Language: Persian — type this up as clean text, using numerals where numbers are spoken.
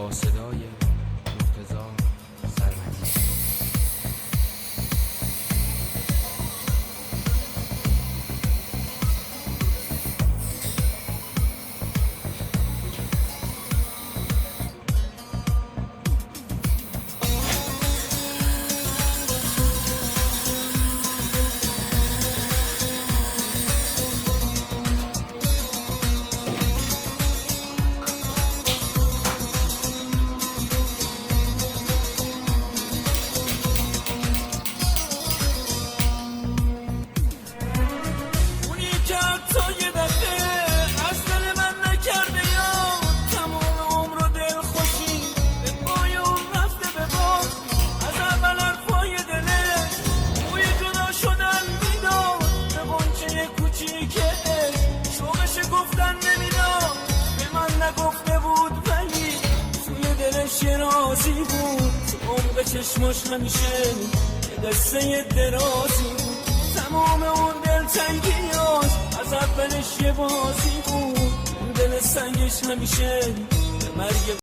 با صدای مرتضی سرمدی. شرازی بود عمق چشماش همیشه یه قصه درازی بود. تمام اون دلتنگیاش از اولش یه بازی بود. دل سنگش همیشه به مرگ